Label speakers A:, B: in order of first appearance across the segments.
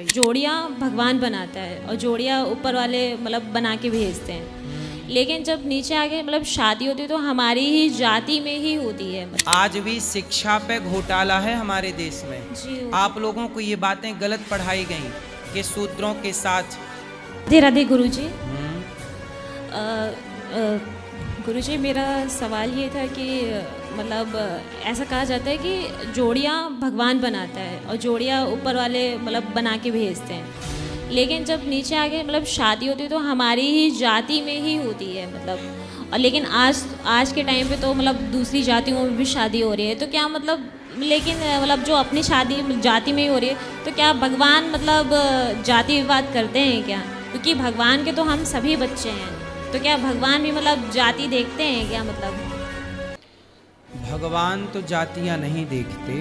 A: जोड़ियाँ भगवान बनाता है और जोड़ियाँ ऊपर वाले मतलब बना के भेजते हैं, लेकिन जब नीचे आके मतलब शादी होती है तो हमारी ही जाति में ही होती है।
B: आज भी शिक्षा पे घोटाला है हमारे देश में।
A: जी
B: आप लोगों को ये बातें गलत पढ़ाई गई कि शूद्रों के साथ।
A: राधे राधे गुरुजी। गुरुजी मेरा सवाल ये था कि मतलब ऐसा कहा जाता है कि जोड़ियाँ भगवान बनाता है और जोड़ियाँ ऊपर वाले मतलब बना के भेजते हैं, लेकिन जब नीचे आके मतलब शादी होती है तो हमारी ही जाति में ही होती है मतलब। और लेकिन आज के टाइम पे तो मतलब दूसरी जातियों में भी शादी हो रही है, तो क्या मतलब लेकिन मतलब जो अपनी शादी जाति में ही हो रही है तो क्या भगवान मतलब जाति विवाद करते हैं क्या? क्योंकि भगवान के तो हम सभी बच्चे हैं, तो क्या भगवान भी मतलब जाति देखते हैं क्या? मतलब
B: भगवान तो जातियां नहीं देखते,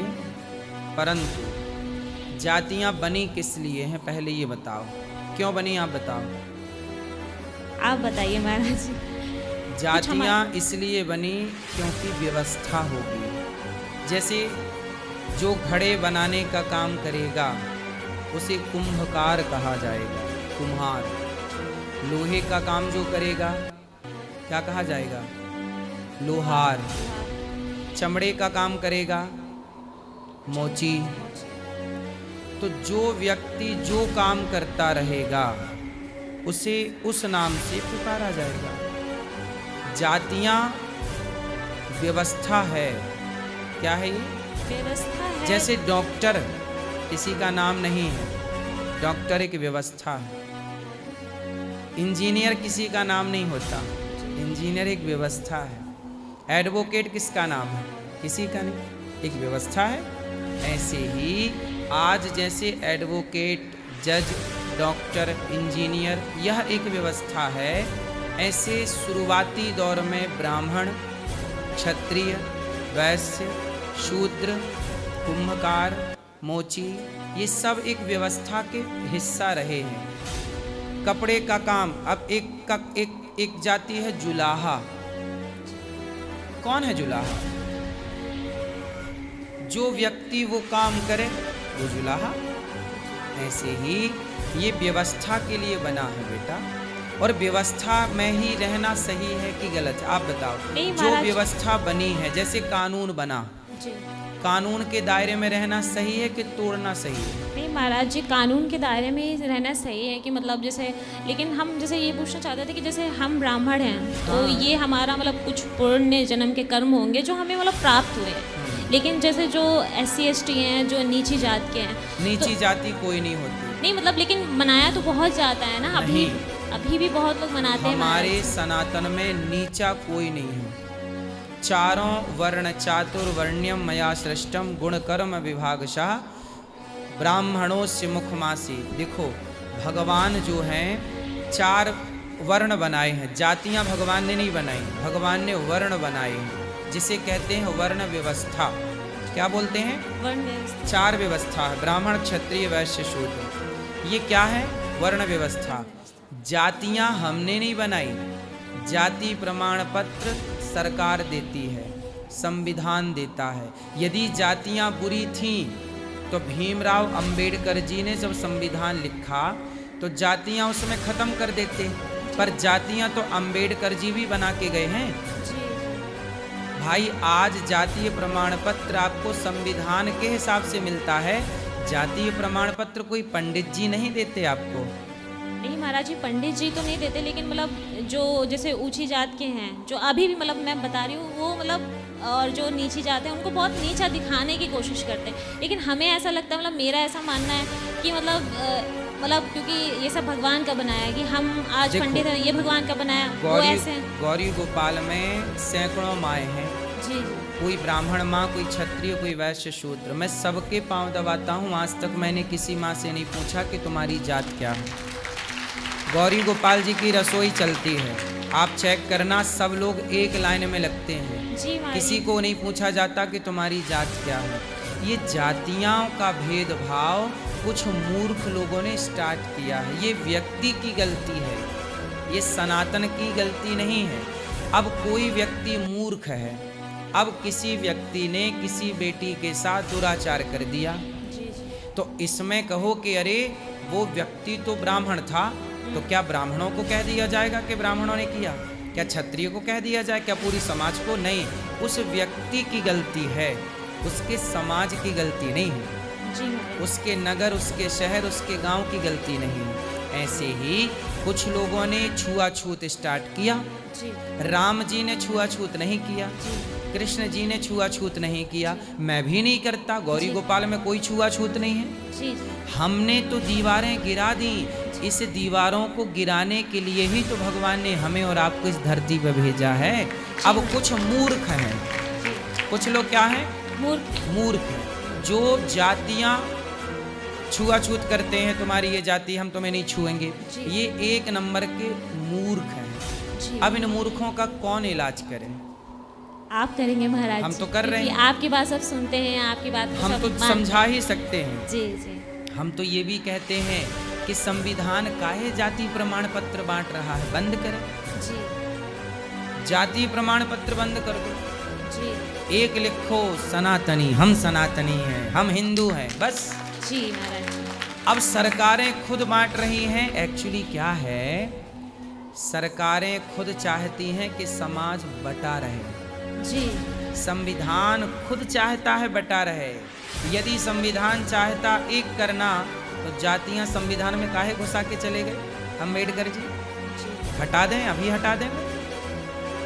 B: परंतु जातियां बनी किस लिए हैं पहले ये बताओ, क्यों बनी आप बताओ।
A: आप बताइए महाराज।
B: जातियां इसलिए बनी क्योंकि व्यवस्था होगी। जैसे जो घड़े बनाने का काम करेगा उसे कुंभकार कहा जाएगा, कुम्हार। लोहे का काम जो करेगा क्या कहा जाएगा? लोहार। चमड़े का काम करेगा मोची। तो जो व्यक्ति जो काम करता रहेगा उसे उस नाम से पुकारा जाएगा। जातियां व्यवस्था है। क्या है ये?
A: व्यवस्था है।
B: जैसे डॉक्टर किसी का नाम नहीं है, डॉक्टर एक व्यवस्था है। इंजीनियर किसी का नाम नहीं होता, इंजीनियर एक व्यवस्था है। एडवोकेट किसका नाम है? किसी का नहीं, एक व्यवस्था है। ऐसे ही आज जैसे एडवोकेट, जज, डॉक्टर, इंजीनियर यह एक व्यवस्था है, ऐसे शुरुआती दौर में ब्राह्मण, क्षत्रिय, वैश्य, शूद्र, कुंभकार, मोची ये सब एक व्यवस्था के हिस्सा रहे हैं। कपड़े का काम, अब एक जाति है जुलाहा। कौन है जुलाहा? जो व्यक्ति वो काम करे वो जुलाहा। ऐसे ही ये व्यवस्था के लिए बना है बेटा, और व्यवस्था में ही रहना सही है कि गलत? आप बताओ। जो व्यवस्था बनी है, जैसे कानून बना, कानून के दायरे में रहना सही है कि तोड़ना सही है?
A: नहीं महाराज जी, कानून के दायरे में ही रहना सही है कि मतलब जैसे, लेकिन हम जैसे ये पूछना चाहते थे कि जैसे हम ब्राह्मण हैं तो ये हमारा मतलब कुछ पुण्य जन्म के कर्म होंगे जो हमें मतलब प्राप्त हुए हैं, लेकिन जैसे जो SC ST हैं, जो नीची जात के हैं,
B: नीची जाति कोई नहीं होती।
A: नहीं मतलब, लेकिन मनाया तो बहुत जाता है ना, अभी भी बहुत लोग मनाते हैं।
B: हमारे सनातन में नीचा कोई नहीं है। चारों वर्ण चातुर्वर्ण्यम मया सृष्टम गुण कर्म विभागशः ब्राह्मणों से मुखमासी। देखो भगवान जो हैं चार वर्ण बनाए हैं, जातियां भगवान ने नहीं बनाई, भगवान ने वर्ण बनाए हैं, जिसे कहते हैं वर्ण व्यवस्था। क्या बोलते हैं?
A: वर्ण व्यवस्था।
B: चार व्यवस्था है, ब्राह्मण, क्षत्रिय, वैश्य, शूद्र। ये क्या है? वर्ण व्यवस्था। जातियां हमने नहीं बनाई, जाति प्रमाण पत्र सरकार देती है, संविधान देता है। यदि जातियां बुरी थीं तो भीमराव अंबेडकर जी ने जब संविधान लिखा तो जातियां उसमें खत्म कर देते, पर जातियां तो अंबेडकर जी भी बना के गए हैं भाई। आज जातीय प्रमाण पत्र आपको संविधान के हिसाब से मिलता है, जातीय प्रमाण पत्र कोई पंडित जी नहीं देते आपको।
A: नहीं महाराज जी, पंडित जी तो नहीं देते, लेकिन मतलब जो जैसे ऊंची जात के हैं, जो अभी भी मतलब मैं बता रही हूँ वो मतलब, और जो नीची जात है उनको बहुत नीचा दिखाने की कोशिश करते हैं। लेकिन हमें ऐसा लगता है, मतलब मेरा ऐसा मानना है कि मतलब क्योंकि ये सब भगवान का बनाया है, कि हम आज पंडित हैं, ये भगवान का बनाया, वो ऐसे।
B: गौरी गोपाल में सैकड़ों माए हैं
A: जी।
B: कोई ब्राह्मण माँ, कोई क्षत्रिय, कोई वैश्य, शूद्र। मैं सबके पांव दबाता हूँ। आज तक मैंने किसी माँ से नहीं पूछा कि तुम्हारी जात क्या है। गौरी गोपाल जी की रसोई चलती है, आप चेक करना, सब लोग एक लाइन में लगते हैं, किसी को नहीं पूछा जाता कि तुम्हारी जात क्या है। ये जातियों का भेदभाव कुछ मूर्ख लोगों ने स्टार्ट किया है। ये व्यक्ति की गलती है, ये सनातन की गलती नहीं है। अब कोई व्यक्ति मूर्ख है, अब किसी व्यक्ति ने किसी बेटी के साथ दुराचार कर दिया, तो इसमें कहो कि अरे वो व्यक्ति तो ब्राह्मण था, तो क्या ब्राह्मणों को कह दिया जाएगा कि ब्राह्मणों ने किया? क्या क्षत्रिय को कह दिया जाए? क्या पूरी समाज को? नहीं, उस व्यक्ति की गलती है, उसके समाज की गलती नहीं है,
A: जी
B: उसके नगर, उसके शहर, उसके गांव की गलती नहीं। ऐसे ही कुछ लोगों ने छुआछूत स्टार्ट किया।
A: जी
B: राम जी ने छुआछूत नहीं किया,
A: जी
B: कृष्ण जी ने छुआछूत नहीं किया, मैं भी नहीं करता, गौरी
A: जी।
B: गोपाल में कोई छुआछूत नहीं है।
A: जी
B: हमने तो दीवारें गिरा दी। इस दीवारों को गिराने के लिए ही तो भगवान ने हमें और आपको इस धरती पर भेजा है। अब कुछ मूर्ख हैं,
A: जी
B: कुछ लोग क्या हैं? मूर्ख हैं, जो जातियां छुआछूत करते हैं, तुम्हारी ये जाति हम तुम्हें नहीं छुएंगे,
A: जी।
B: ये एक नंबर के मूर्ख हैं।
A: जी
B: अब इन मूर्खों का कौन इलाज करे?
A: आप करेंगे महाराज।
B: हम तो कर रहे
A: क्योंकि
B: हैं।
A: आपकी बात सब सुनते हैं, आपकी बात को
B: हम
A: सब
B: तो
A: मान-
B: समझा ही सकते हैं।
A: जी जी
B: हम तो ये भी कहते हैं कि संविधान काहे जाति प्रमाण पत्र बांट रहा है? बंद करे,
A: जी
B: जाति प्रमाण पत्र बंद कर दो।
A: जी
B: एक लिखो सनातनी, हम सनातनी हैं, हम हिंदू हैं, बस।
A: जी महाराज।
B: अब सरकारें खुद बांट रही हैं। एक्चुअली क्या है, सरकारें खुद चाहती हैं कि समाज बटा रहे।
A: जी
B: संविधान खुद चाहता है बटा रहे। यदि संविधान चाहता एक करना, तो जातियां संविधान में काहे घुसा के चले गए? अम्बेडकर जी
A: जी
B: हटा दें, अभी हटा दें,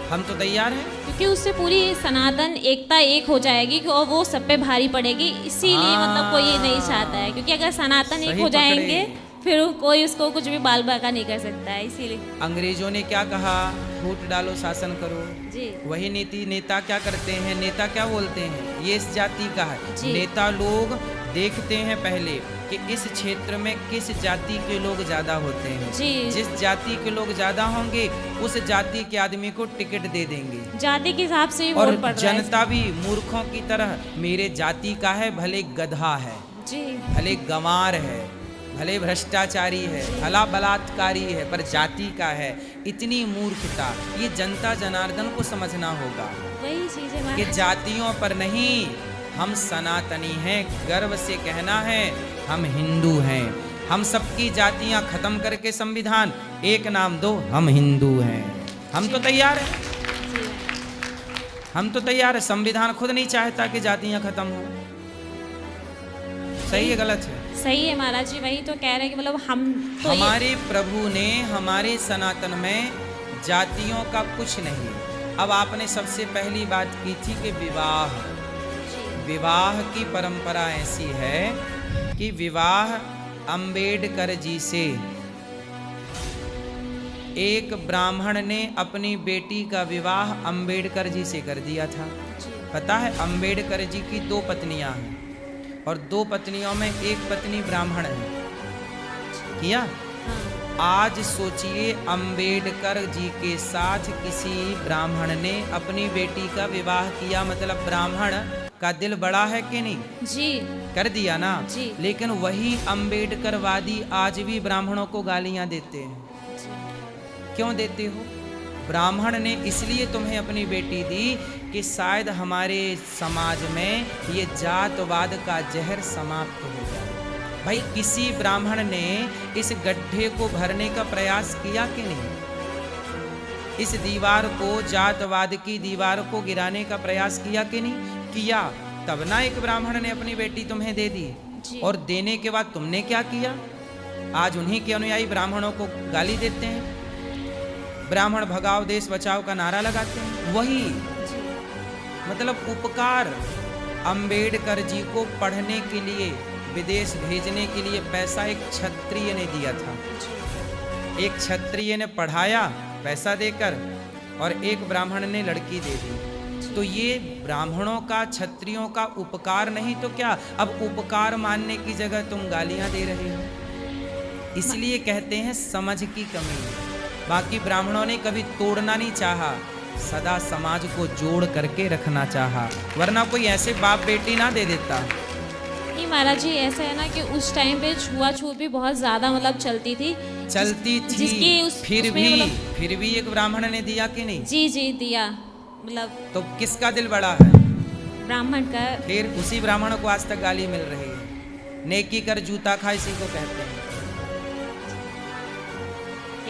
B: हम तो तैयार हैं।
A: क्योंकि उससे पूरी सनातन एकता एक हो जाएगी और वो सब पे भारी पड़ेगी, इसीलिए मतलब कोई ये नहीं चाहता है। क्योंकि अगर सनातन एक
B: सही
A: हो जाएंगे
B: पकड़े।
A: फिर कोई उसको कुछ भी बाल बाका नहीं कर सकता है, इसीलिए।
B: अंग्रेजों ने क्या कहा? फूट डालो, शासन करो।
A: जी
B: वही नीति नेता क्या करते हैं? नेता क्या बोलते हैं? ये इस जाति का है।
A: जी।
B: नेता लोग देखते हैं पहले कि इस क्षेत्र में किस जाति के लोग ज्यादा होते हैं।
A: जी
B: जिस जाति के लोग ज्यादा होंगे, उस जाति के आदमी को टिकट दे देंगे।
A: जाति के हिसाब से ही
B: और
A: वोट पड़ रहा है।
B: जनता भी मूर्खों की तरह, मेरे जाति का है, भले गधा है,
A: जी
B: भले गंवार है, भले भ्रष्टाचारी है, भला बलात्कारी है, पर जाति का है। इतनी मूर्खता, ये जनता जनार्दन को समझना होगा
A: वही चीज है
B: कि
A: महाराज।
B: जातियों पर नहीं, हम सनातनी हैं। गर्व से कहना है हम हिंदू हैं। हम सबकी जातियां खत्म करके संविधान, एक नाम दो, हम हिंदू हैं। हम तो तैयार हैं,
A: जी
B: हम तो तैयार है। संविधान खुद नहीं चाहता कि जातियां खत्म हो। सही है गलत है?
A: सही है महाराज जी, वही तो कह रहे हैं कि मतलब हम तो
B: हमारे प्रभु ने हमारे सनातन में जातियों का कुछ नहीं। अब आपने सबसे पहली बात की थी कि विवाह, विवाह की परंपरा ऐसी है कि विवाह अंबेडकर जी से, एक ब्राह्मण ने अपनी बेटी का विवाह अंबेडकर जी से कर दिया था। पता है, अंबेडकर जी की 2 पत्नियां हैं और 2 पत्नियों में एक पत्नी ब्राह्मण है। किया?
A: हाँ,
B: आज सोचिए, अंबेडकर जी के साथ किसी ब्राह्मण ने अपनी बेटी का विवाह किया, मतलब ब्राह्मण का दिल बड़ा है कि नहीं?
A: जी
B: कर दिया ना।
A: जी।
B: लेकिन वही अंबेडकरवादी आज भी ब्राह्मणों को गालियां देते हैं। क्यों देते हो? ब्राह्मण ने इसलिए तुम्हें अपनी बेटी दी कि शायद हमारे समाज में ये जातवाद का जहर समाप्त हो जाए। भाई, किसी ब्राह्मण ने इस गड्ढे को भरने का प्रयास किया कि नहीं? इस दीवार को, जातवाद की दीवार को गिराने का प्रयास किया कि नहीं? किया। तब ना एक ब्राह्मण ने अपनी बेटी तुम्हें दे दी।
A: जी।
B: और देने के बाद तुमने क्या किया? आज उन्हीं के अनुयायी ब्राह्मणों को गाली देते हैं, ब्राह्मण भगाओ देश बचाओ का नारा लगाते हैं। वही मतलब उपकार। अंबेडकर जी को पढ़ने के लिए, विदेश भेजने के लिए पैसा एक क्षत्रिय ने दिया था। एक क्षत्रिय ने पढ़ाया पैसा देकर, और एक ब्राह्मण ने लड़की दे दी। तो ये ब्राह्मणों का, क्षत्रियों का उपकार नहीं तो क्या? अब उपकार मानने की जगह तुम गालियां दे रहे हो। इसलिए कहते हैं समझ की कमी। बाकी ब्राह्मणों ने कभी तोड़ना नहीं चाहा, सदा समाज को जोड़ करके रखना चाहा, वरना कोई ऐसे बाप बेटी ना दे देता।
A: नहीं महाराज जी, ऐसा है ना कि उस टाइम पे छुआछूत भी बहुत ज्यादा मतलब चलती थी।
B: चलती थी,
A: जिसकी
B: फिर भी एक ब्राह्मण ने दिया कि नहीं?
A: जी जी दिया, मतलब
B: तो किसका दिल बड़ा है?
A: ब्राह्मण का।
B: फिर उसी ब्राह्मण को आज तक गाली मिल रही है। नेकी कर जूता खा, इसी को कहते हैं।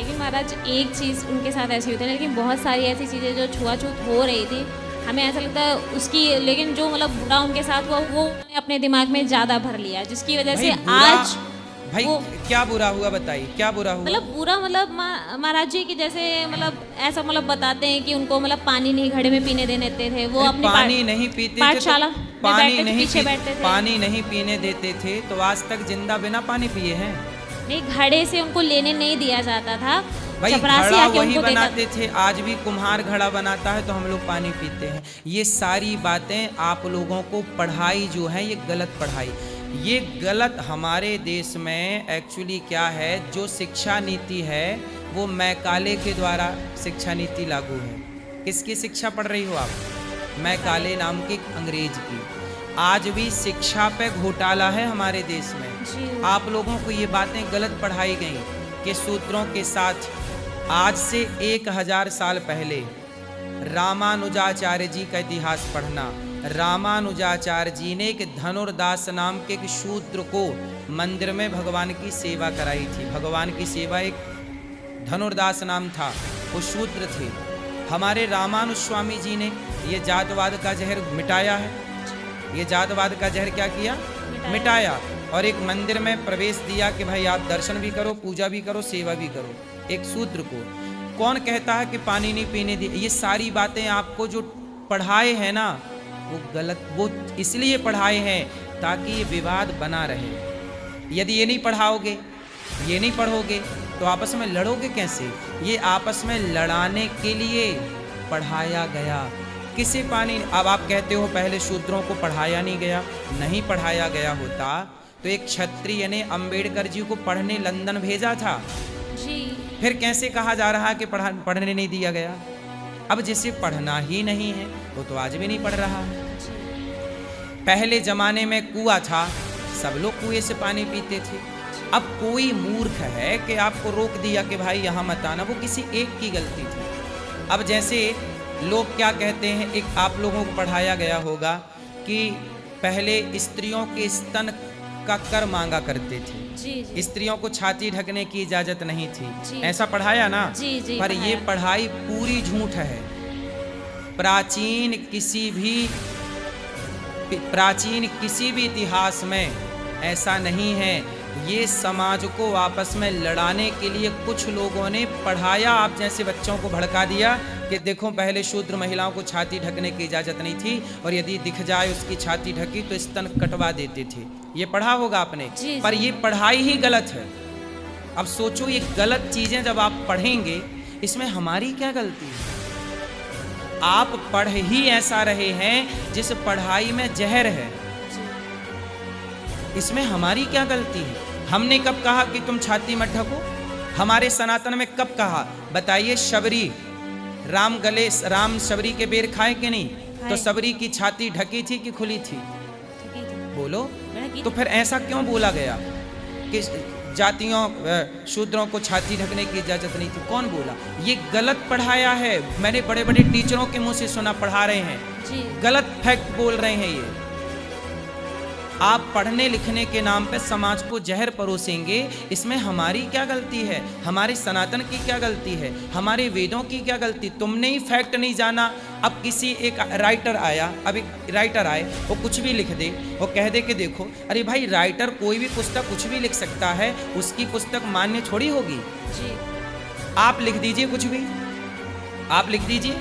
A: लेकिन महाराज एक चीज़ उनके साथ ऐसी होती है, लेकिन बहुत सारी ऐसी चीज़ें जो छुआछूत हो रही थी, हमें ऐसा लगता है उसकी, लेकिन जो मतलब बुरा उनके साथ हुआ वो उन्होंने अपने दिमाग में ज़्यादा भर लिया, जिसकी वजह से आज
B: भाई
A: वो
B: क्या बुरा हुआ बताइए, क्या बुरा हुआ?
A: मतलब बुरा मतलब महाराज जी की जैसे मतलब ऐसा मतलब बताते हैं कि उनको मतलब पानी नहीं घड़े में पीने देने देते थे, वो अपने
B: पानी नहीं पीते थे,
A: पाठशाला
B: तो
A: में
B: पानी
A: बैठते थे,
B: नहीं
A: पीछे बैठते थे।
B: पानी नहीं पीने देते थे तो आज तक जिंदा बिना पानी पिए हैं।
A: नहीं, घड़े से उनको लेने नहीं दिया जाता था,
B: भाई
A: चपरासी
B: घड़ा
A: आके
B: वही
A: उनको देता
B: बनाते थे, आज भी कुम्हार घड़ा बनाता है तो हम लोग पानी पीते हैं। ये सारी बातें आप लोगों को पढ़ाई जो है ये गलत पढ़ाई, ये गलत हमारे देश में एक्चुअली क्या है, जो शिक्षा नीति है वो मैकाले के द्वारा शिक्षा नीति लागू है। किसकी शिक्षा पढ़ रही हो आप? मैकाले नाम के अंग्रेज की। आज भी शिक्षा पे घोटाला है हमारे देश में।
A: जी।
B: आप लोगों को ये बातें गलत पढ़ाई गई कि सूत्रों के साथ आज से 1000 साल पहले रामानुजाचार्य जी का इतिहास पढ़ना। रामानुजाचार्य जी ने एक धनुर्दास नाम के एक शूद्र को मंदिर में भगवान की सेवा कराई थी। भगवान की सेवा, एक धनुर्दास नाम था, वो शूद्र थे। हमारे रामानुज स्वामी जी ने ये जातवाद का जहर मिटाया है। ये जातवाद का जहर क्या किया? मिटाया। और एक मंदिर में प्रवेश दिया कि भाई आप दर्शन भी करो, पूजा भी करो, सेवा भी करो। एक शूद्र को कौन कहता है कि पानी नहीं पीने दी? ये सारी बातें आपको जो पढ़ाए हैं ना वो गलत, वो इसलिए पढ़ाए हैं ताकि ये विवाद बना रहे। यदि ये नहीं पढ़ाओगे, ये नहीं पढ़ोगे तो आपस में लड़ोगे कैसे? ये आपस में लड़ाने के लिए पढ़ाया गया। किसे पानी, अब आप कहते हो पहले शूद्रों को पढ़ाया नहीं गया, नहीं पढ़ाया गया होता तो एक क्षत्रिय ने अंबेडकर जी को पढ़ने लंदन भेजा था।
A: जी।
B: फिर कैसे कहा जा रहा है कि पढ़ने नहीं दिया गया? अब जिसे पढ़ना ही नहीं है वो तो आज भी नहीं पढ़ रहा है। पहले जमाने में कुआं था, सब लोग कुएं से पानी पीते थे। अब कोई मूर्ख है कि आपको रोक दिया कि भाई यहाँ मत आना, वो किसी एक की गलती थी। अब जैसे लोग क्या कहते हैं, एक आप लोगों को पढ़ाया गया होगा कि पहले स्त्रियों के स्तन का कर मांगा करते थे।
A: जी, जी।
B: स्त्रियों को छाती ढकने की इजाजत नहीं थी,
A: जी।
B: ऐसा पढ़ाया ना?
A: जी, जी,
B: पर ये
A: पढ़ाया।
B: पढ़ाई पूरी झूठ है। प्राचीन किसी भी इतिहास में ऐसा नहीं है। ये समाज को आपस में लड़ाने के लिए कुछ लोगों ने पढ़ाया। आप जैसे बच्चों को भड़का दिया कि देखो पहले शूद्र महिलाओं को छाती ढकने की इजाज़त नहीं थी और यदि दिख जाए उसकी छाती ढकी तो स्तन कटवा देते थे। ये पढ़ा होगा आपने।
A: जी,
B: पर
A: जी।
B: ये पढ़ाई ही गलत है। अब सोचो ये गलत चीज़ें जब आप पढ़ेंगे इसमें हमारी क्या गलती है? आप पढ़ ही ऐसा रहे हैं जिस पढ़ाई में जहर है, इसमें हमारी क्या गलती है? हमने कब कहा कि तुम छाती मत ढको? हमारे सनातन में कब कहा? बताइए। शबरी, राम शबरी के बेर खाए कि नहीं? तो शबरी की छाती ढकी थी कि खुली थी? बोलो। तो फिर ऐसा क्यों बोला गया कि जातियों शूद्रों को छाती ढकने की इजाजत नहीं थी? कौन बोला? ये गलत पढ़ाया है। मैंने बड़े बड़े टीचरों के मुंह से सुना, पढ़ा रहे हैं
A: जी।
B: गलत फैक्ट बोल रहे हैं। ये आप पढ़ने लिखने के नाम पे समाज को जहर परोसेंगे, इसमें हमारी क्या गलती है? हमारे सनातन की क्या गलती है? हमारे वेदों की क्या गलती? तुमने ही फैक्ट नहीं जाना। अब किसी एक राइटर आया, अब एक राइटर आए, वो कुछ भी लिख दे, वो कह दे कि देखो, अरे भाई राइटर कोई भी पुस्तक कुछ भी लिख सकता है, उसकी पुस्तक मान्य थोड़ी होगी।
A: जी।
B: आप लिख दीजिए कुछ भी, आप लिख दीजिए,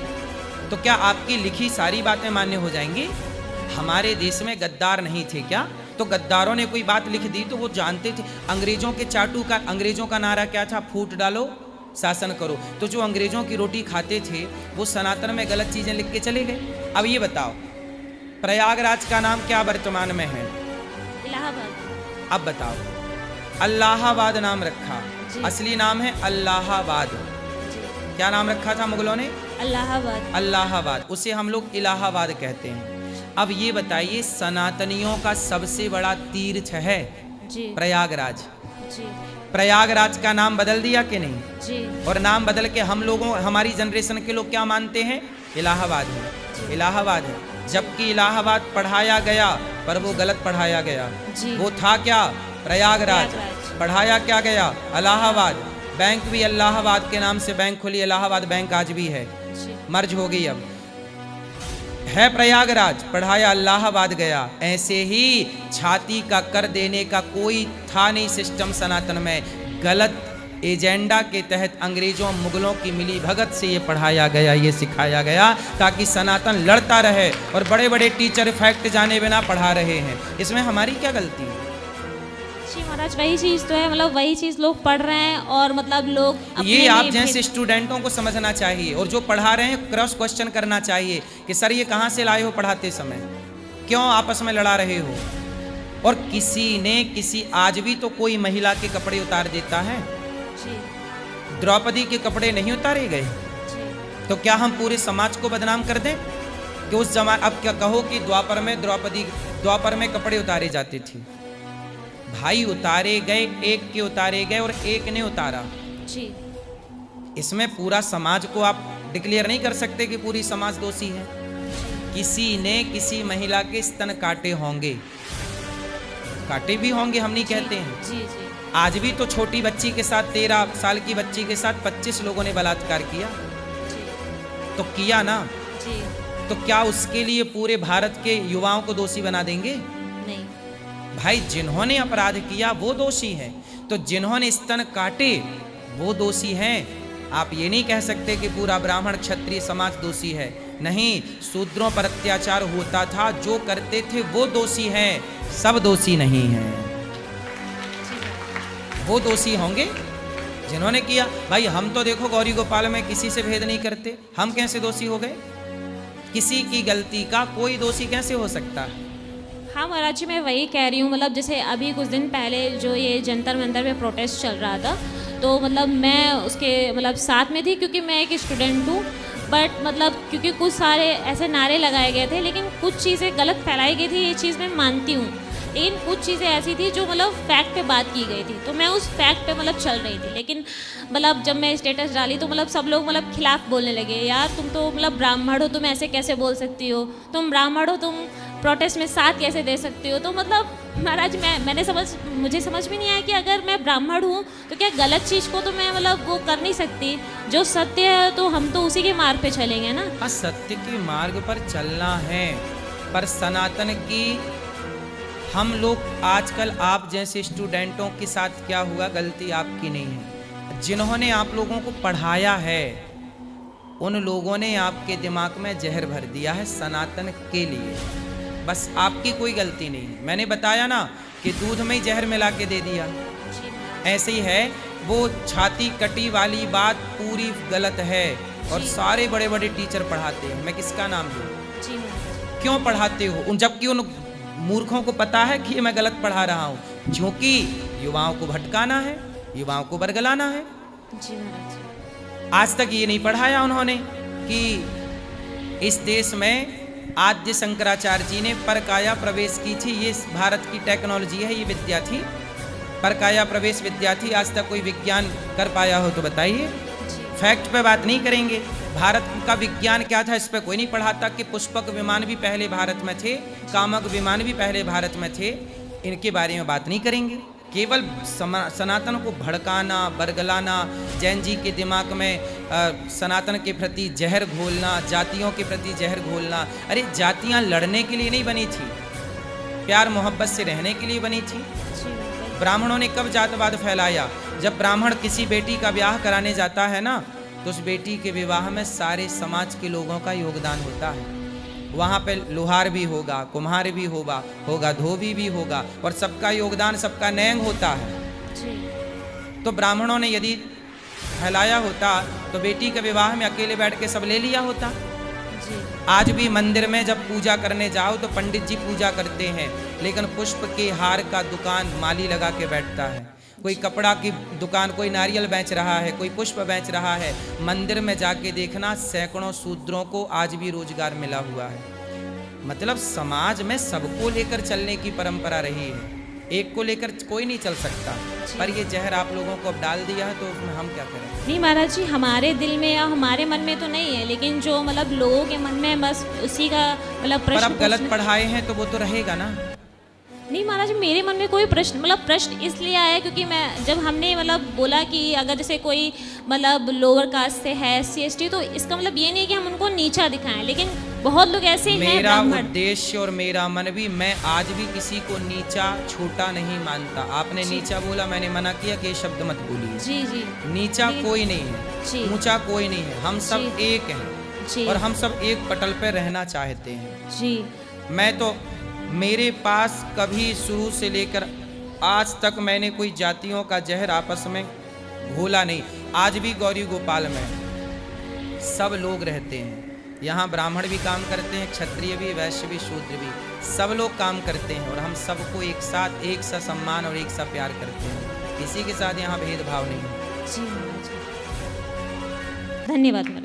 B: तो क्या आपकी लिखी सारी बातें मान्य हो जाएंगी? हमारे देश में गद्दार नहीं थे क्या? तो गद्दारों ने कोई बात लिख दी तो वो जानते थे। अंग्रेजों के चाटू का, अंग्रेजों का नारा क्या था? फूट डालो, शासन करो। तो जो अंग्रेजों की रोटी खाते थे वो सनातन में गलत चीजें लिख के चले गए। अब ये बताओ, प्रयागराज का नाम क्या वर्तमान में है?
A: इलाहाबाद।
B: अब बताओ। अल्लाहाबाद नाम रखा,
A: जी।
B: असली नाम है अल्लाहाबाद।
A: जी।
B: क्या नाम रखा था मुगलों ने?
A: अल्लाहाबाद।
B: अल्लाहाबाद, उसे हम लोग इलाहाबाद कहते हैं। अब ये बताइए, सनातनियों का सबसे बड़ा तीर्थ है
A: जी।
B: प्रयागराज।
A: जी।
B: प्रयागराज का नाम बदल दिया कि नहीं?
A: जी।
B: और नाम बदल के हम लोगों, हमारी जनरेशन के लोग क्या मानते हैं? इलाहाबाद है, इलाहाबाद है। जबकि इलाहाबाद पढ़ाया गया पर वो गलत पढ़ाया गया।
A: जी।
B: वो था क्या? प्रयागराज।
A: प्रयागराज।
B: पढ़ाया क्या गया? इलाहाबाद। बैंक भी इलाहाबाद के नाम से बैंक खुली, इलाहाबाद बैंक आज भी है,
A: जी
B: मर्ज हो गई अब है। प्रयागराज पढ़ाया, इलाहाबाद गया। ऐसे ही छाती का कर देने का कोई था नहीं सिस्टम सनातन में। गलत एजेंडा के तहत अंग्रेजों मुगलों की मिली भगत से ये पढ़ाया गया, ये सिखाया गया ताकि सनातन लड़ता रहे, और बड़े बड़े टीचर फैक्ट जाने बिना पढ़ा रहे हैं। इसमें हमारी क्या गलती है?
A: जी महाराज, वही चीज़ तो है, मतलब वही चीज़ लोग पढ़ रहे हैं और मतलब लोग अपने
B: ये आप
A: लिए
B: जैसे स्टूडेंटों को समझना चाहिए, और जो पढ़ा रहे हैं क्रॉस क्वेश्चन करना चाहिए कि सर ये कहाँ से लाए हो पढ़ाते समय, क्यों आपस में लड़ा रहे हो। और किसी आज भी तो कोई महिला के कपड़े उतार देता है,
A: जी
B: द्रौपदी के कपड़े नहीं उतारे गए,
A: जी
B: तो क्या हम पूरे समाज को बदनाम कर दें कि उस जमाने, अब क्या कहो कि द्वापर में कपड़े उतारे जाते थे, भाई उतारे गए, एक के उतारे गए और एक ने उतारा।
A: जी
B: इसमें पूरा समाज को आप डिक्लेयर नहीं कर सकते कि पूरी समाज दोषी है। किसी ने किसी महिला के स्तन काटे होंगे, काटे भी होंगे, हम नहीं कहते हैं।
A: जी जी
B: आज भी तो छोटी बच्ची के साथ, 13 साल की बच्ची के साथ 25 लोगों ने बलात्कार किया,
A: जी
B: तो किया ना,
A: जी
B: तो क्या उसके लिए पूरे भारत के युवाओं को दोषी बना देंगे?
A: नहीं,
B: भाई जिन्होंने अपराध किया वो दोषी हैं, तो जिन्होंने स्तन काटे वो दोषी हैं। आप ये नहीं कह सकते कि पूरा ब्राह्मण क्षत्रिय समाज दोषी है। नहीं, शूद्रों पर अत्याचार होता था, जो करते थे वो दोषी हैं, सब दोषी नहीं हैं। वो दोषी होंगे जिन्होंने किया। भाई हम तो देखो गौरी गोपाल में किसी से भेद नहीं करते, हम कैसे दोषी हो गए? किसी की गलती का कोई दोषी कैसे हो सकता है?
A: हाँ महाराज जी, मैं वही कह रही हूँ, मतलब जैसे अभी कुछ दिन पहले जो ये जंतर मंतर पे प्रोटेस्ट चल रहा था, तो मतलब मैं उसके मतलब साथ में थी क्योंकि मैं एक स्टूडेंट हूँ। बट मतलब क्योंकि कुछ सारे ऐसे नारे लगाए गए थे, लेकिन कुछ चीज़ें गलत फैलाई गई थी, ये चीज़ मैं मानती हूँ। लेकिन कुछ चीज़ें ऐसी थी जो मतलब फैक्ट पे बात की गई थी, तो मैं उस फैक्ट पे मतलब चल रही थी। लेकिन मतलब जब मैं स्टेटस डाली तो मतलब सब लोग मतलब खिलाफ बोलने लगे, यार तुम तो मतलब ब्राह्मण हो, तुम ऐसे कैसे बोल सकती हो, तुम ब्राह्मण हो, तुम प्रोटेस्ट में साथ कैसे दे सकती हो। तो मतलब महाराज मुझे समझ में नहीं आया कि अगर मैं ब्राह्मण हूँ तो क्या गलत चीज़ को तो मैं मतलब वो कर नहीं सकती, जो सत्य है तो हम तो उसी के मार्ग पे चलेंगे ना।
B: हाँ, सत्य के मार्ग पर चलना है, पर सनातन की हम लोग आजकल आप जैसे स्टूडेंटों के साथ क्या हुआ, गलती आपकी नहीं है। जिन्होंने आप लोगों को पढ़ाया है उन लोगों ने आपके दिमाग में जहर भर दिया है सनातन के लिए, बस आपकी कोई गलती नहीं है। मैंने बताया ना कि दूध में ही जहर मिला के दे दिया, ऐसे ही है। वो छाती कटी वाली बात पूरी गलत है, और सारे बड़े बड़े टीचर पढ़ाते हैं। मैं किसका नाम लूँ? क्यों पढ़ाते हो? जबकि उन मूर्खों को पता है कि मैं गलत पढ़ा रहा हूँ, क्योंकि युवाओं को भटकाना है, युवाओं को बरगलाना है।
A: जी महाराज,
B: आज तक ये नहीं पढ़ाया उन्होंने कि इस देश में आद्य शंकराचार्य जी ने परकाया प्रवेश की थी। ये भारत की टेक्नोलॉजी है, ये विद्या थी, परकाया प्रवेश विद्या थी। आज तक कोई विज्ञान कर पाया हो तो बताइए। फैक्ट पे बात नहीं करेंगे। भारत का विज्ञान क्या था इस पे कोई नहीं पढ़ाता कि पुष्पक विमान भी पहले भारत में थे, कामक विमान भी पहले भारत में थे। इनके बारे में बात नहीं करेंगे। केवल सनातन को भड़काना, बरगलाना, जैन जी के दिमाग में सनातन के प्रति जहर घोलना, जातियों के प्रति जहर घोलना। अरे जातियां लड़ने के लिए नहीं बनी थी, प्यार मोहब्बत से रहने के लिए बनी थी। ब्राह्मणों ने कब जातवाद फैलाया? जब ब्राह्मण किसी बेटी का ब्याह कराने जाता है ना, तो उस बेटी के विवाह में सारे समाज के लोगों का योगदान होता है। वहाँ पे लोहार भी होगा, कुम्हार भी होगा, धोबी भी होगा, और सबका योगदान, सबका न्याय होता है। तो ब्राह्मणों ने यदि फैलाया होता तो बेटी के विवाह में अकेले बैठ के सब ले लिया होता। आज भी मंदिर में जब पूजा करने जाओ तो पंडित जी पूजा करते हैं, लेकिन पुष्प के हार का दुकान माली लगा के बैठता है। कोई कपड़ा की दुकान, कोई नारियल बेच रहा है, कोई पुष्प बेच रहा है। मंदिर में जाके देखना, सैकड़ों शूद्रों को आज भी रोजगार मिला हुआ है। मतलब समाज में सबको लेकर चलने की परंपरा रही है, एक को लेकर कोई नहीं चल सकता। पर ये जहर आप लोगों को अब डाल दिया है, तो उसमें हम क्या करें?
A: नहीं महाराज जी, हमारे दिल में या हमारे मन में तो नहीं है, लेकिन जो मतलब लोगों के मन में बस उसी का मतलब
B: पर
A: प्रश्न।
B: अब गलत पढ़ाए हैं तो वो तो रहेगा ना।
A: नहीं महाराज, मेरे मन में कोई प्रश्न, मतलब प्रश्न इसलिए आया क्योंकि मैं जब हमने मतलब बोला कि अगर जैसे कोई मतलब लोअर कास्ट से है, SC ST, तो इसका मतलब ये नहीं कि हम उनको नीचा दिखाएं, लेकिन बहुत लोग ऐसे हैं
B: मेरा
A: ब्राह्मण।
B: उद्देश्य और मेरा मन भी, मैं आज भी किसी को नीचा छोटा नहीं मानता। आपने नीचा बोला, मैंने मना किया कि ये शब्द मत बोलिए।
A: जी जी
B: नीचा
A: जी।
B: कोई नहीं
A: जी।
B: है, ऊंचा कोई नहीं है, हम सब
A: जी।
B: एक हैं
A: जी
B: और हम सब एक पटल पे रहना चाहते हैं।
A: जी
B: मैं तो, मेरे पास कभी शुरू से लेकर आज तक मैंने कोई जातियों का जहर आपस में घोला नहीं। आज भी गौरी गोपाल में सब लोग रहते हैं। यहाँ ब्राह्मण भी काम करते हैं, क्षत्रिय भी, वैश्य भी, शूद्र भी, सब लोग काम करते हैं और हम सबको एक साथ, एक सा सम्मान और एक सा प्यार करते हैं। किसी के साथ यहाँ भेदभाव नहीं है।
A: जी महाराज, धन्यवाद महाराज।